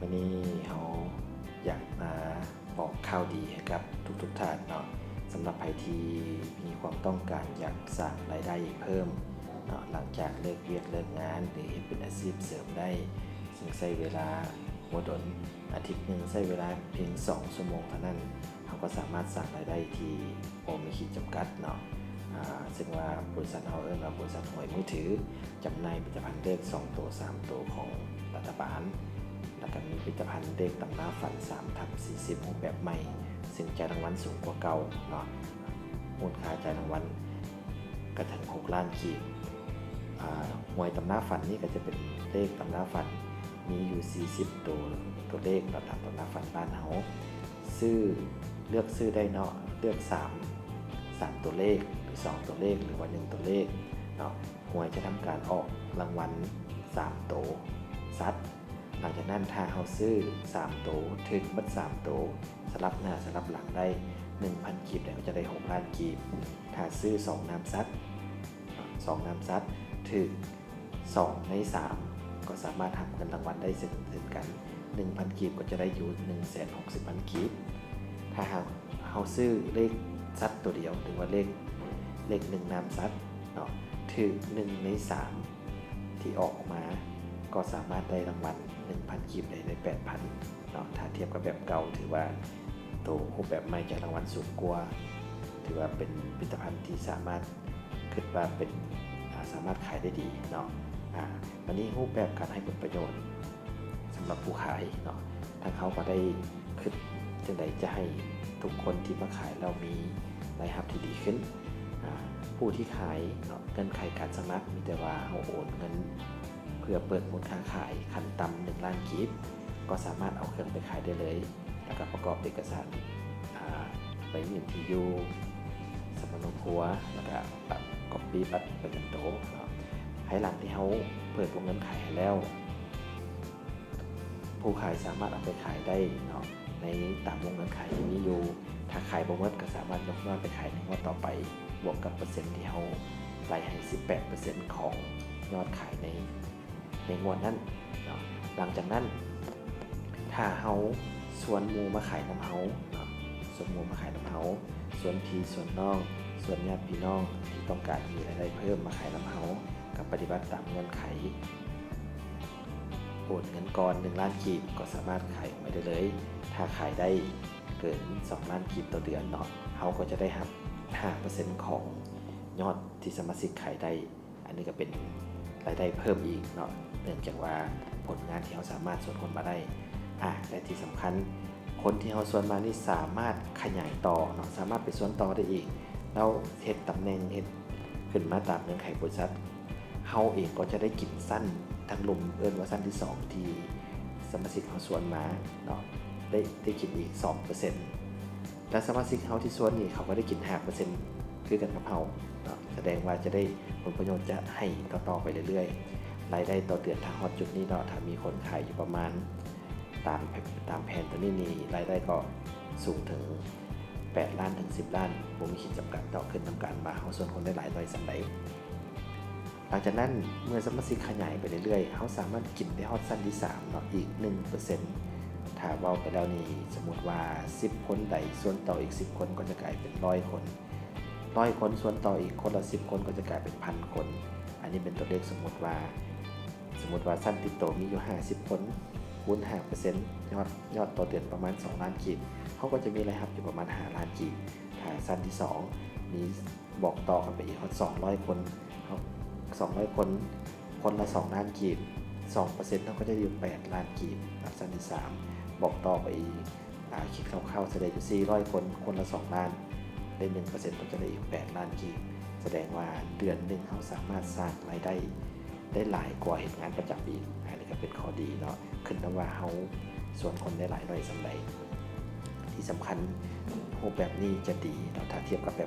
วันนี้เราอยากมาบอกข่าวดีให้กับทุกท่านเนาะสำหรับใครที่มีความต้องการอยากสร้างรายได้เพิ่มเนาะหลังจากเลิกเวียกเลิกงานหรือเป็นอาชีพเสริมได้ซึ่งใช้เวลาบ่ดนอาทิตย์หนึ่งใช้เวลาเพียง2 ชั่วโมงเท่านั้นเขาก็สามารถสร้างรายได้ที่บ่มีขีดจำกัดเนาะซึ่งว่าบริษัทเราว่าบริษัทหวยมือถือจำหน่ายผลิตภัณฑ์เลข2 ตัว 3 ตัวของรัฐบาลแล้วก็มีผลิตภัณฑ์เลขตำราฝัน3/40รูปแบบใหม่ซึ่งจ่ายรางวัลสูงกว่าเก่าเนาะมูลค่าจ่ายรางวัลก็ถึง6 ล้านกีบหวยตำราฝันนี่ก็จะเป็นเลขตำราฝันมีอยู่40ตัวเลขเราตามตำราฝันบ้านเฮาเลือกซื้อได้เนาะเลือก3ตัวเลขหรือ2ตัวเลขหรือว่า1ตัวเลขเนาะหวยจะทำการออกรางวัล3ตัวซัดหลังจากนั้นถ้าเฮาซื้อ3ตัวถึงหมด3ตัวสลับหน้าสลับหลังได้ 1,000 กีบก็จะได้6 ล้านกีบถ้าซื้อ2น้ำซัดถึง2 ใน 3ก็สามารถทำเงินรางวัลได้เสมอกัน 1,000 กีบก็จะได้อยู่ 160,000 กีบถ้าเฮาซื้อเลขซัดตัวเดียวหรือว่าเลข1น้ำซัดเนาะถึง1 ใน 3ที่ออกมาก็สามารถได้รางวัล 1,000 กีบได้ 8,000 เนาะถ้าเทียบกับแบบเก่าถือว่าตัวรูปแบบใหม่จะรางวัลสูงกว่าถือว่าเป็นผลิตภัณฑ์ที่สามารถคิดว่าเป็นสามารถขายได้ดีเนาะวันนี้รูปแบบการให้ผลประโยชน์สำหรับผู้ขายเนาะทางเขาก็ได้คิดจังใดจะให้ทุกคนที่มาขายเรามีรายรับที่ดีขึ้นผู้ที่ขายเนาะเงื่อนไขการสมัครมีแต่ว่าเอาโอนเงินเพื่อเปิดมูลค่าขายขั้นต่ำ1 ล้านกีบก็สามารถเอาเครื่องไปขายได้เลยแล้วก็ประกอบเอกสารใบยืนที่อยู่สำเนาครัวแล้วก็ก๊อปปี้บัตรประจำตัวภายหลังที่เขาเปิดวงเงินขายแล้วผู้ขายสามารถเอาไปขายได้เนาะในตามวงเงินขายที่มีอยู่ถ้าขายบ่หมดก็สามารถยกยอดไปขายในงวดต่อไปบวกกับเปอร์เซ็นต์ที่เขาไล่ให้ 18% ของยอดขายในงวดนั้นเนาะหลังจากนั้นถ้าเขาชวนหมู่มาขายน้ำเฮาเนาะชวนหมู่มาขายน้ำเฮาชวนพี่ชวนน้องชวนญาติพี่น้องที่ต้องการมีรายได้เพิ่มมาขายน้ำเฮากับปฏิบัติตามเงื่อนไขโอนเงินก่อน1 ล้านกีบก็สามารถขายออกมาได้เลยถ้าขายได้เกิน2 ล้านกีบต่อเดือนเนาะเขาก็จะได้รับ 5% ของยอดที่สมาชิกขายได้อันนี้ก็เป็นรายได้เพิ่มอีกเนาะเนื่องจากว่าผลงานที่เขาสามารถส่วนคนมาได้และที่สำคัญคนที่เขาส่วนมานี่สามารถขยายต่อเนาะสามารถไปส่วนต่อได้อีกแล้วเฮ็ดตำแหน่งเฮ็ดขึ้นมาตามเงื่อนไขบริษัทเฮาเองก็จะได้กินสั้นทั้งลุมว่าสั้นที่2ที่สมาชิกเขาส่วนมาเนาะได้กินอีก 2% และสมาชิกเฮาที่ส่วนนี้เขาก็ได้กิน 5% คือกันกับเฮาเนาะแสดงว่าจะได้ผลประโยชน์จะให้ต่อไปเรื่อยๆรายได้ต่อเดือนถ้าฮอดจุดนี้เนาะถ้ามีคนขายอยู่ประมาณตามแผนตัวนี้รายได้ก็สูงถึง8 ล้านถึง10 ล้านบ่มีขีดจำกัดต่อขึ้นนำการมาเฮาส่วนคนได้หลายหน่อยสันใดหลังจากนั้นเมื่อสมาชิกขยายไปเรื่อยๆเขาสามารถกินได้ฮอดสั้นที่3เนาะอีก 1% ถ้าเว้าไปแล้วนี่สมมุติว่า10 คนใดส่วนต่ออีก10 คนก็จะกลายเป็น100 คน100 คนส่วนต่ออีกคนละ10 คนก็จะกลายเป็น 1,000 คนอันนี้เป็นตัวเลขสมมุติว่าสั้นติดโตมีอยู่50 คนคูณ 5% ยอดต่อเดือนประมาณ2 ล้านกีบเขาก็จะมีรายรับอยู่ประมาณ5 ล้านกีบถ้าสั้นที่2มีบอกต่อกันไปอีก200 คน200 คนคนละ2 ล้านกีบ 2% เขาก็จะอยู่8 ล้านกีบสั้นที่3บอกต่อไปอีกคิดคร่าวๆแสดงอยู่400 คนคนละ2 ล้านได้ 1% ก็จะได้อีก8 ล้านกีบแสดงว่าเดือนนึงเขาสามารถสร้างรายได้หลายกว่าเฮ็ดงานประจำอีกอันนี้ก็เป็นข้อดีเนาะขึ้นกับว่าเฮาส่วนคนได้หลายหน่อยสำใดที่สำคัญรูปแบบนี้จะดีเนาะถ้าเทียบกับแบบ